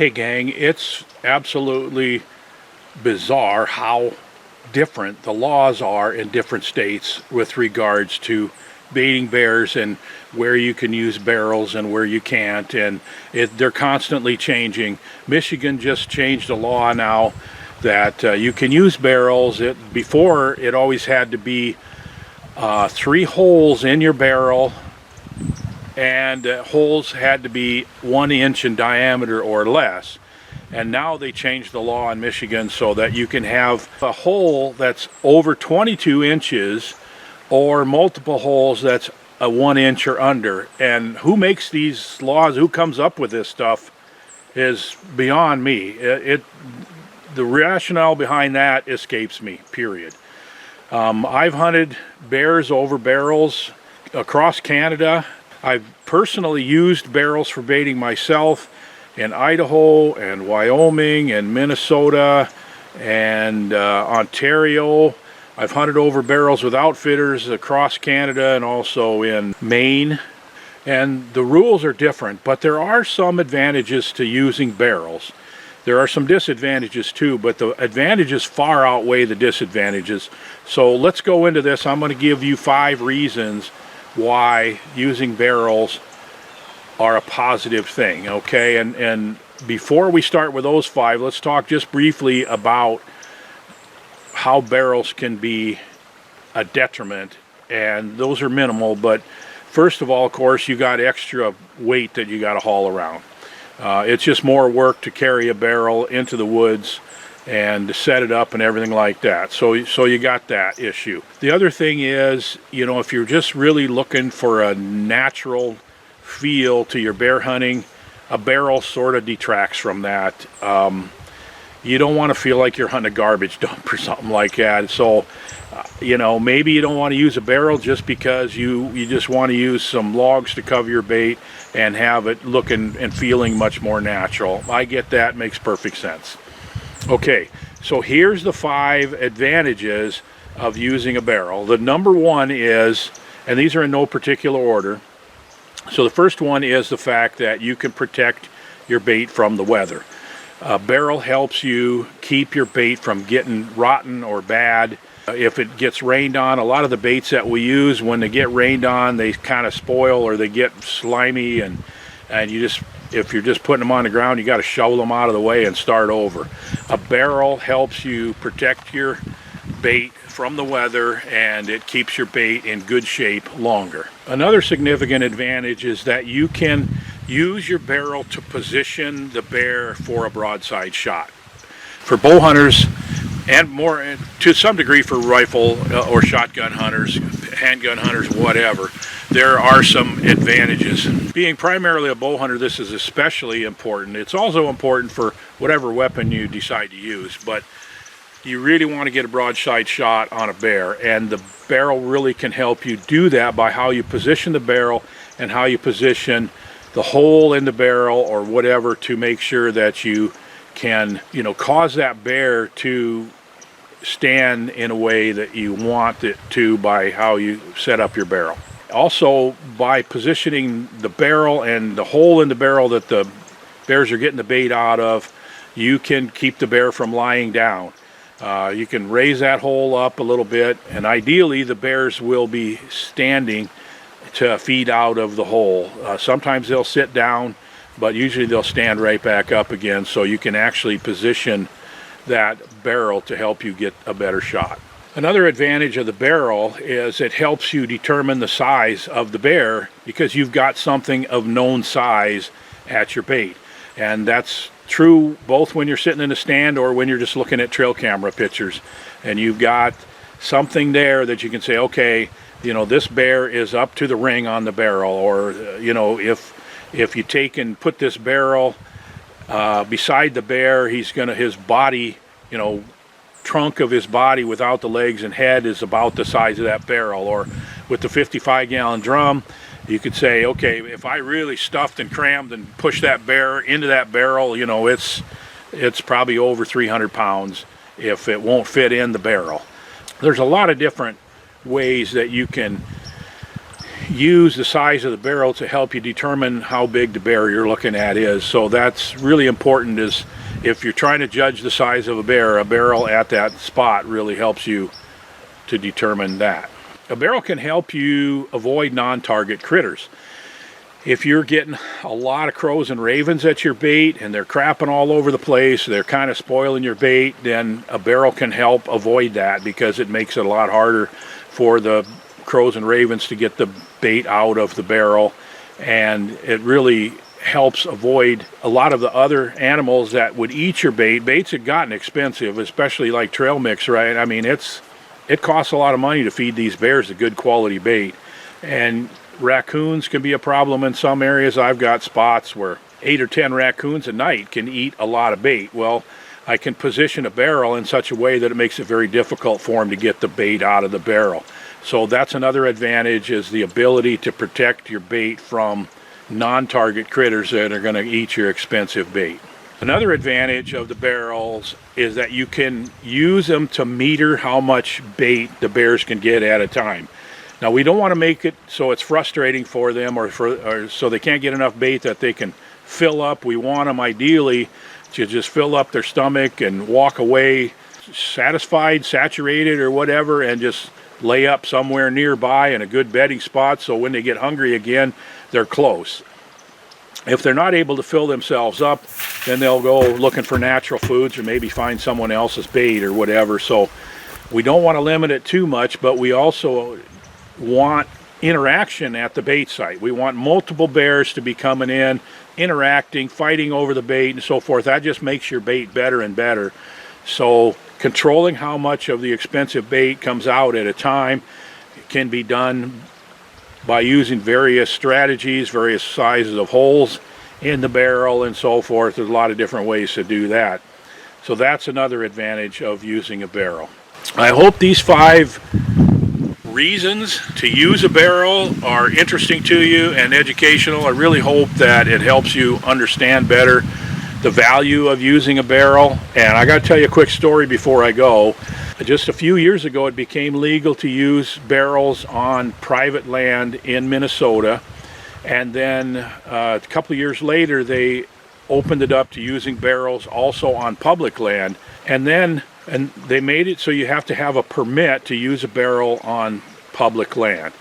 Hey gang, it's absolutely bizarre how different the laws are in different states with regards to baiting bears and where you can use barrels and where you can't, and they're constantly changing. Michigan just changed a law now that you can use barrels. Before it always had to be 3 holes in your barrel, and holes had to be 1 inch in diameter or less. And now they changed the law in Michigan so that you can have a hole that's over 22 inches or multiple holes that's a 1 inch or under. And who makes these laws, who comes up with this stuff, is beyond me. The rationale behind that escapes me, period. I've hunted bears over barrels across Canada. I've personally used barrels for baiting myself in Idaho and Wyoming and Minnesota and Ontario. I've hunted over barrels with outfitters across Canada and also in Maine. And the rules are different, but there are some advantages to using barrels. There are some disadvantages too, but the advantages far outweigh the disadvantages. So let's go into this. I'm going to give you 5 reasons why using barrels are a positive thing, okay? And before we start with those 5, let's talk just briefly about how barrels can be a detriment, and those are minimal. But first of all, of course, you got extra weight that you got to haul around. It's just more work to carry a barrel into the woods and to set it up and everything like that. So you got that issue. The other thing is, you know, if you're just really looking for a natural feel to your bear hunting, a barrel sort of detracts from that. You don't want to feel like you're hunting a garbage dump or something like that. So, you know, maybe you don't want to use a barrel just because you just want to use some logs to cover your bait and have it looking and feeling much more natural. I get that, makes perfect sense. Okay, so here's the 5 advantages of using a barrel. The number 1 is, and these are in no particular order, so the first one is the fact that you can protect your bait from the weather. A barrel helps you keep your bait from getting rotten or bad. If it gets rained on, a lot of the baits that we use, when they get rained on, they kind of spoil or they get slimy, and if you're just putting them on the ground, you got to shovel them out of the way and start over. A barrel helps you protect your bait from the weather, and it keeps your bait in good shape longer. Another significant advantage is that you can use your barrel to position the bear for a broadside shot. For bow hunters, and more to some degree for rifle or shotgun hunters, handgun hunters, whatever, there are some advantages. Being primarily a bow hunter, this is especially important. It's also important for whatever weapon you decide to use, but you really want to get a broadside shot on a bear, and the barrel really can help you do that by how you position the barrel and how you position the hole in the barrel or whatever to make sure that you can, you know, cause that bear to stand in a way that you want it to by how you set up your barrel. Also, by positioning the barrel and the hole in the barrel that the bears are getting the bait out of, you can keep the bear from lying down. You can raise that hole up a little bit, and ideally the bears will be standing to feed out of the hole. Sometimes they'll sit down, but usually they'll stand right back up again, so you can actually position that barrel to help you get a better shot. Another advantage of the barrel is it helps you determine the size of the bear because you've got something of known size at your bait. And that's true both when you're sitting in a stand or when you're just looking at trail camera pictures. And you've got something there that you can say, okay, you know, this bear is up to the ring on the barrel. Or, you know, if you take and put this barrel beside the bear, his body, you know, trunk of his body without the legs and head is about the size of that barrel. Or with the 55-gallon drum, you could say, okay, if I really stuffed and crammed and pushed that bear into that barrel, you know, it's probably over 300 pounds if it won't fit in the barrel. There's a lot of different ways that you can use the size of the barrel to help you determine how big the bear you're looking at is. So that's really important, is if you're trying to judge the size of a barrel at that spot really helps you to determine that. A barrel can help you avoid non-target critters. If you're getting a lot of crows and ravens at your bait and they're crapping all over the place, they're kind of spoiling your bait, then a barrel can help avoid that, because it makes it a lot harder for the crows and ravens to get the bait out of the barrel, and it really helps avoid a lot of the other animals that would eat your bait. Baits have gotten expensive, especially like trail mix, right? I mean, it costs a lot of money to feed these bears a good quality bait, and raccoons can be a problem in some areas. I've got spots where 8 or 10 raccoons a night can eat a lot of bait. Well, I can position a barrel in such a way that it makes it very difficult for them to get the bait out of the barrel. So that's another advantage, is the ability to protect your bait from non-target critters that are going to eat your expensive bait. Another advantage of the barrels is that you can use them to meter how much bait the bears can get at a time. Now, we don't want to make it so it's frustrating for them, or so they can't get enough bait that they can fill up. We want them ideally to just fill up their stomach and walk away satisfied, saturated, or whatever, and just lay up somewhere nearby in a good bedding spot, so when they get hungry again, they're close. If they're not able to fill themselves up, then they'll go looking for natural foods, or maybe find someone else's bait or whatever. So we don't want to limit it too much, but we also want interaction at the bait site. We want multiple bears to be coming in, interacting, fighting over the bait, and so forth. That just makes your bait better and better. So controlling how much of the expensive bait comes out at a time can be done by using various strategies, various sizes of holes in the barrel and so forth. There's a lot of different ways to do that. So that's another advantage of using a barrel. I hope these 5 reasons to use a barrel are interesting to you and educational. I really hope that it helps you understand better the value of using a barrel. And I got to tell you a quick story before I go. Just a few years ago, it became legal to use barrels on private land in Minnesota, and then a couple of years later they opened it up to using barrels also on public land, and they made it so you have to have a permit to use a barrel on public land.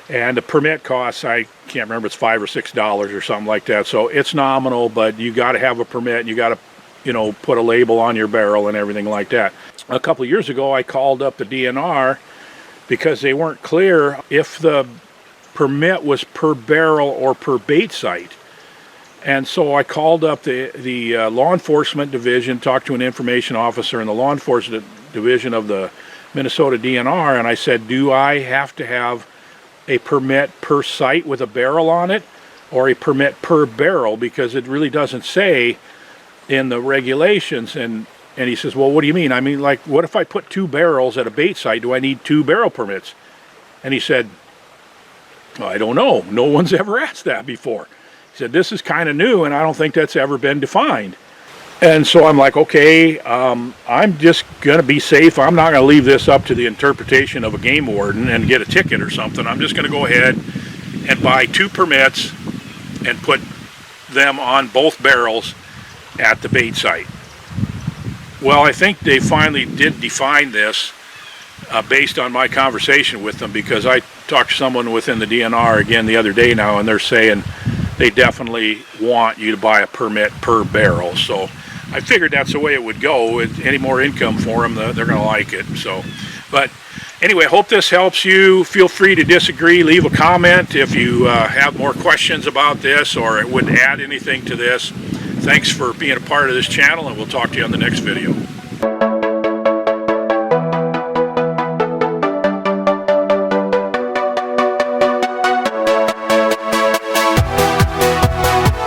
And the permit costs, I can't remember, it's $5 or $6 or something like that. So it's nominal, but you got to have a permit, and you got to, put a label on your barrel and everything like that. A couple of years ago, I called up the DNR because they weren't clear if the permit was per barrel or per bait site. And so I called up the law enforcement division, talked to an information officer in the law enforcement division of the Minnesota DNR, and I said, do I have to have a permit per site with a barrel on it, or a permit per barrel? Because it really doesn't say in the regulations. And he says, well, what do you mean? I mean, like, what if I put 2 barrels at a bait site? Do I need 2 barrel permits? And he said, well, I don't know. No one's ever asked that before. He said, this is kind of new, and I don't think that's ever been defined. And so I'm like, okay, I'm just going to be safe. I'm not going to leave this up to the interpretation of a game warden and get a ticket or something. I'm just going to go ahead and buy 2 permits and put them on both barrels at the bait site. Well, I think they finally did define this based on my conversation with them, because I talked to someone within the DNR again the other day now, and they're saying they definitely want you to buy a permit per barrel. So I figured that's the way it would go. Any more income for them, they're going to like it. So, but anyway, hope this helps you. Feel free to disagree. Leave a comment if you have more questions about this, or it would add anything to this. Thanks for being a part of this channel, and we'll talk to you on the next video.